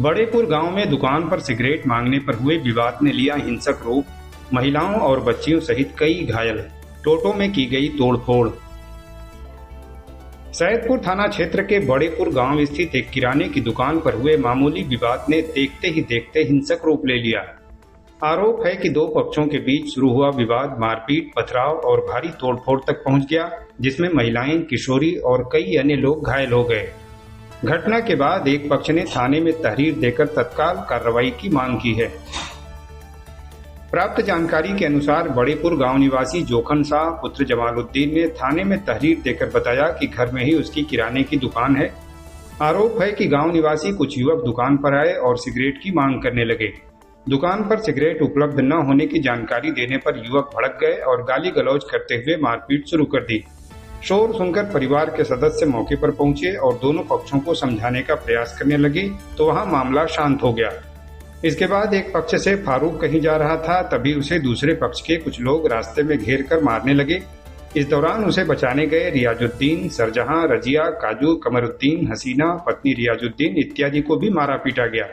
बड़ेपुर गांव में दुकान पर सिगरेट मांगने पर हुए विवाद ने लिया हिंसक रूप। महिलाओं और बच्चियों सहित कई घायल। टोटो में की गई तोड़फोड़। सैदपुर थाना क्षेत्र के बड़ेपुर गांव स्थित एक किराने की दुकान पर हुए मामूली विवाद ने देखते ही देखते हिंसक रूप ले लिया। आरोप है कि दो पक्षों के बीच शुरू हुआ विवाद मारपीट, पथराव और भारी तोड़फोड़ तक पहुंच गया, जिसमें महिलाएं, किशोरी और कई अन्य लोग घायल हो गए। घटना के बाद एक पक्ष ने थाने में तहरीर देकर तत्काल कार्रवाई की मांग की है। प्राप्त जानकारी के अनुसार बड़ेपुर गांव निवासी जोखन शाह पुत्र जमालुद्दीन ने थाने में तहरीर देकर बताया कि घर में ही उसकी किराने की दुकान है। आरोप है कि गांव निवासी कुछ युवक दुकान पर आए और सिगरेट की मांग करने लगे। दुकान पर सिगरेट उपलब्ध न होने की जानकारी देने पर युवक भड़क गए और गाली गलौज करते हुए मारपीट शुरू कर दी। शोर सुनकर परिवार के सदस्य मौके पर पहुंचे और दोनों पक्षों को समझाने का प्रयास करने लगे तो वहां मामला शांत हो गया। इसके बाद एक पक्ष से फारूक कहीं जा रहा था, तभी उसे दूसरे पक्ष के कुछ लोग रास्ते में घेर कर मारने लगे। इस दौरान उसे बचाने गए रियाजुद्दीन, सरजहां, रजिया, काजू, कमरुद्दीन, हसीना, पत्नी रियाजुद्दीन इत्यादि को भी मारा पीटा गया।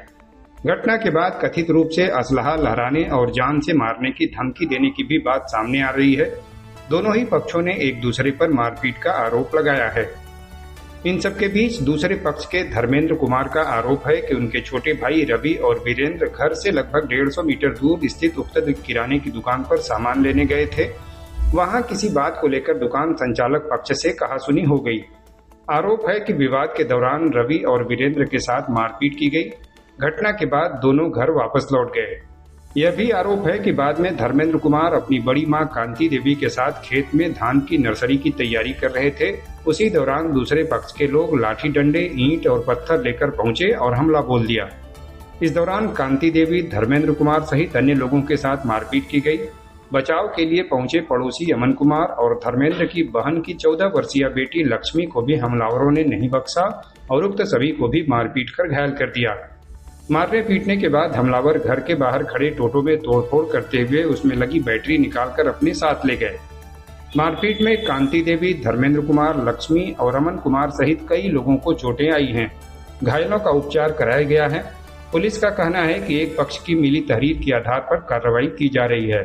घटना के बाद कथित रूप से असलहा लहराने और जान से मारने की धमकी देने की भी बात सामने आ रही है। दोनों ही पक्षों ने एक दूसरे पर मारपीट का आरोप लगाया है। इन सबके बीच दूसरे पक्ष के धर्मेंद्र कुमार का आरोप है कि उनके छोटे भाई रवि और वीरेंद्र घर से लगभग 150 मीटर दूर स्थित उक्त किराने की दुकान पर सामान लेने गए थे। वहां किसी बात को लेकर दुकान संचालक पक्ष से कहासुनी हो गई। आरोप है कि विवाद के दौरान रवि और वीरेंद्र के साथ मारपीट की गई। घटना के बाद दोनों घर वापस लौट गए। यह भी आरोप है कि बाद में धर्मेंद्र कुमार अपनी बड़ी मां कांति देवी के साथ खेत में धान की नर्सरी की तैयारी कर रहे थे। उसी दौरान दूसरे पक्ष के लोग लाठी डंडे, ईंट और पत्थर लेकर पहुंचे और हमला बोल दिया। इस दौरान कांति देवी, धर्मेंद्र कुमार सहित अन्य लोगों के साथ मारपीट की गई। बचाव के लिए पहुंचे पड़ोसी अमन कुमार और धर्मेंद्र की बहन की 14 वर्षीय बेटी लक्ष्मी को भी हमलावरों ने नहीं बख्शा और उक्त सभी को भी मारपीट कर घायल कर दिया। मारने पीटने के बाद हमलावर घर के बाहर खड़े टोटो में तोड़फोड़ करते हुए उसमें लगी बैटरी निकालकर अपने साथ ले गए। मारपीट में कांति देवी, धर्मेंद्र कुमार, लक्ष्मी और अमन कुमार सहित कई लोगों को चोटें आई हैं। घायलों का उपचार कराया गया है। पुलिस का कहना है कि एक पक्ष की मिली तहरीर के आधार पर कार्रवाई की जा रही है।